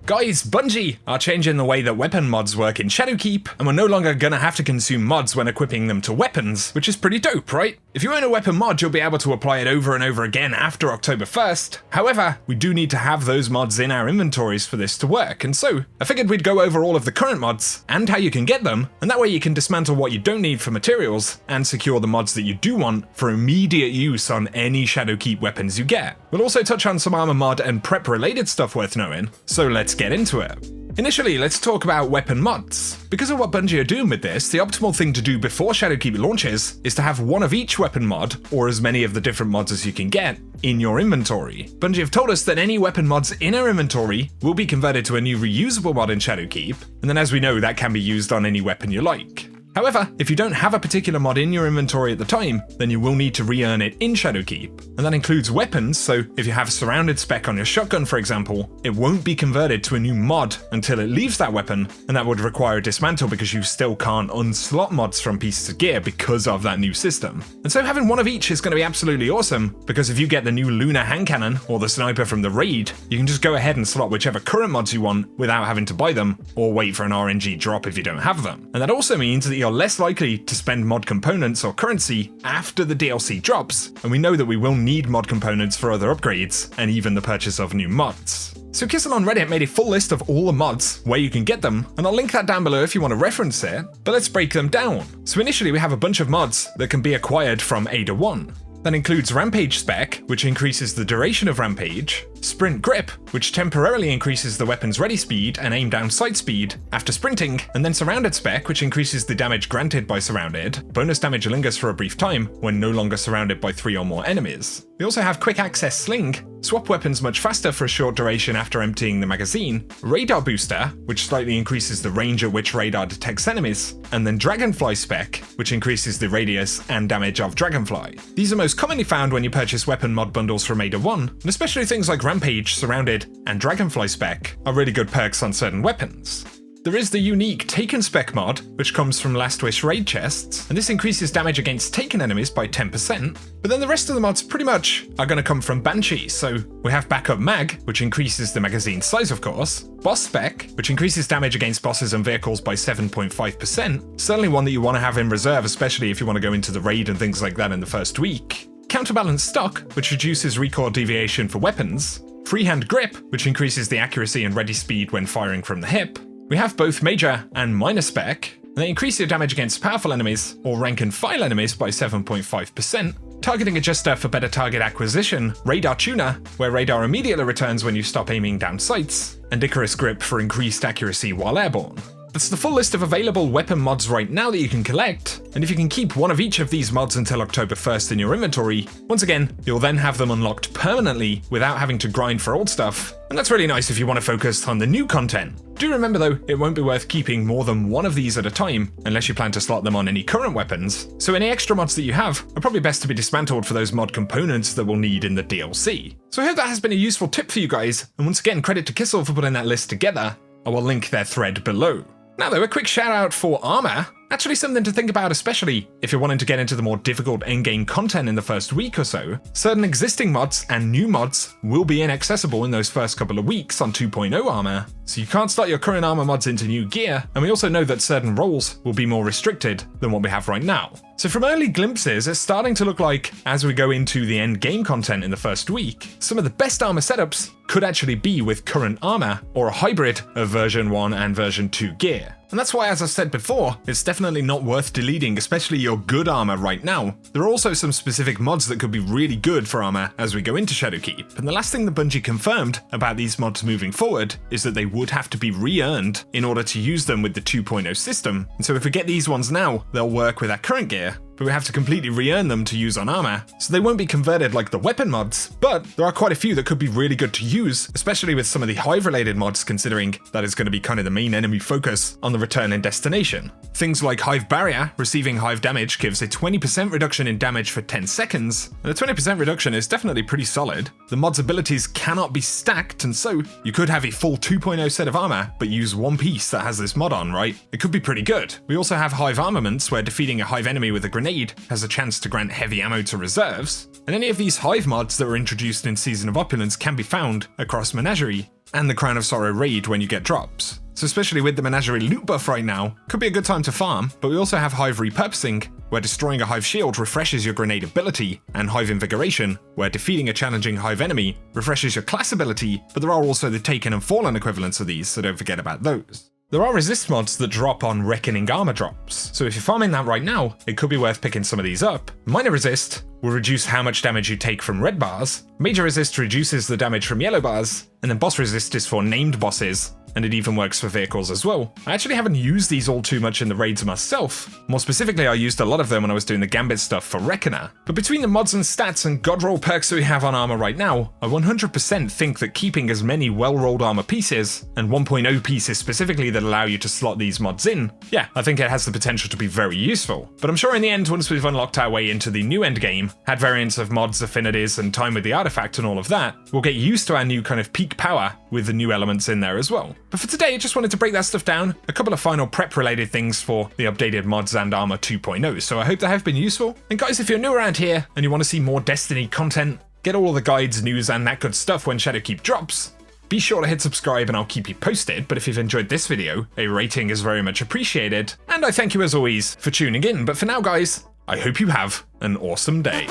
Guys, Bungie are changing the way that weapon mods work in Shadowkeep, and we're no longer gonna have to consume mods when equipping them to weapons, which is pretty dope, right? If you own a weapon mod, you'll be able to apply it over and over again after October 1st. However, we do need to have those mods in our inventories for this to work, and so I figured we'd go over all of the current mods and how you can get them, and that way you can dismantle what you don't need for materials and secure the mods that you do want for immediate use on any Shadowkeep weapons you get. We'll also touch on some armor mod and prep related stuff worth knowing, so let's get into it. Initially, let's talk about weapon mods. Because of what Bungie are doing with this, the optimal thing to do before Shadowkeep launches is to have one of each weapon mod, or as many of the different mods as you can get, in your inventory. Bungie have told us that any weapon mods in our inventory will be converted to a new reusable mod in Shadowkeep, and then as we know, that can be used on any weapon you like. However, if you don't have a particular mod in your inventory at the time, then you will need to re-earn it in Shadowkeep. And that includes weapons, so if you have surrounded spec on your shotgun for example, it won't be converted to a new mod until it leaves that weapon, and that would require a dismantle because you still can't unslot mods from pieces of gear because of that new system. And so having one of each is going to be absolutely awesome, because if you get the new Lunar hand cannon or the sniper from the raid, you can just go ahead and slot whichever current mods you want without having to buy them, or wait for an RNG drop if you don't have them. And that also means that you're less likely to spend mod components or currency after the DLC drops, and we know that we will need mod components for other upgrades, and even the purchase of new mods. So Kissel on Reddit made a full list of all the mods, where you can get them, and I'll link that down below if you want to reference it, but let's break them down. So initially we have a bunch of mods that can be acquired from Ada 1. That includes Rampage Spec, which increases the duration of Rampage, Sprint Grip, which temporarily increases the weapon's ready speed and aim down sight speed after sprinting, and then Surrounded Spec, which increases the damage granted by surrounded. Bonus damage lingers for a brief time when no longer surrounded by 3 or more enemies. We also have Quick Access Sling, swap weapons much faster for a short duration after emptying the magazine, Radar Booster, which slightly increases the range at which radar detects enemies, and then Dragonfly Spec, which increases the radius and damage of Dragonfly. These are most commonly found when you purchase weapon mod bundles from Ada 1, and especially things like Rampage, Surrounded, and Dragonfly Spec are really good perks on certain weapons. There is the unique Taken Spec mod, which comes from Last Wish raid chests, and this increases damage against Taken enemies by 10%, but then the rest of the mods pretty much are going to come from Banshee, so we have Backup Mag, which increases the magazine size of course, Boss Spec, which increases damage against bosses and vehicles by 7.5%, certainly one that you want to have in reserve, especially if you want to go into the raid and things like that in the first week, Counterbalance Stock, which reduces recoil deviation for weapons, Freehand Grip, which increases the accuracy and ready speed when firing from the hip. We have both Major and Minor Spec, and they increase your damage against powerful enemies or rank and file enemies by 7.5%. Targeting Adjuster for better target acquisition, Radar Tuner, where radar immediately returns when you stop aiming down sights, and Icarus Grip for increased accuracy while airborne. That's the full list of available weapon mods right now that you can collect, and if you can keep one of each of these mods until October 1st in your inventory, once again, you'll then have them unlocked permanently without having to grind for old stuff, and that's really nice if you want to focus on the new content. Do remember though, it won't be worth keeping more than one of these at a time, unless you plan to slot them on any current weapons, so any extra mods that you have are probably best to be dismantled for those mod components that we'll need in the DLC. So I hope that has been a useful tip for you guys, and once again credit to Kissel for putting that list together. I will link their thread below. Now though, a quick shout out for armor. Actually something to think about, especially if you're wanting to get into the more difficult endgame content in the first week or so. Certain existing mods and new mods will be inaccessible in those first couple of weeks on 2.0 armor, so you can't start your current armor mods into new gear, and we also know that certain roles will be more restricted than what we have right now. So from early glimpses, it's starting to look like, as we go into the end game content in the first week, some of the best armor setups could actually be with current armor, or a hybrid of version 1 and version 2 gear. And that's why, as I said before, it's definitely not worth deleting, especially your good armor right now. There are also some specific mods that could be really good for armor as we go into Shadowkeep, and the last thing that Bungie confirmed about these mods moving forward is that they would have to be re-earned in order to use them with the 2.0 system, and so if we get these ones now, they'll work with our current gear, but we have to completely re-earn them to use on armor, so they won't be converted like the weapon mods, but there are quite a few that could be really good to use, especially with some of the hive related mods, considering that is going to be kind of the main enemy focus on the return and destination. Things like Hive Barrier, receiving hive damage gives a 20% reduction in damage for 10 seconds, and a 20% reduction is definitely pretty solid. The mod's abilities cannot be stacked, and so you could have a full 2.0 set of armor, but use one piece that has this mod on, right? It could be pretty good. We also have Hive Armaments, where defeating a hive enemy with a grenade has a chance to grant heavy ammo to reserves, and any of these hive mods that were introduced in Season of Opulence can be found across Menagerie. and the Crown of Sorrow raid when you get drops. So especially with the Menagerie loot buff right now, could be a good time to farm, but we also have Hive Repurposing, where destroying a Hive shield refreshes your grenade ability, and Hive Invigoration, where defeating a challenging Hive enemy refreshes your class ability, but there are also the Taken and Fallen equivalents of these, so don't forget about those. There are resist mods that drop on Reckoning armor drops, so if you're farming that right now, it could be worth picking some of these up. Minor Resist will reduce how much damage you take from red bars, Major Resist reduces the damage from yellow bars, and then Boss Resist is for named bosses, and it even works for vehicles as well. I actually haven't used these all too much in the raids myself. More specifically, I used a lot of them when I was doing the Gambit stuff for Reckoner. But between the mods and stats and godroll perks that we have on armor right now, I 100% think that keeping as many well-rolled armor pieces, and 1.0 pieces specifically that allow you to slot these mods in, yeah, I think it has the potential to be very useful. But I'm sure in the end, once we've unlocked our way into the new endgame, had variants of mods, affinities, and time with the artifact and all of that, we'll get used to our new kind of peak power with the new elements in there as well. But for today, I just wanted to break that stuff down, a couple of final prep related things for the updated mods and armor 2.0, so I hope they have been useful. And guys, if you're new around here and you want to see more Destiny content, get all the guides, news, and that good stuff when Shadowkeep drops, be sure to hit subscribe and I'll keep you posted. But if you've enjoyed this video, a rating is very much appreciated, and I thank you as always for tuning in. But for now guys, I hope you have an awesome day.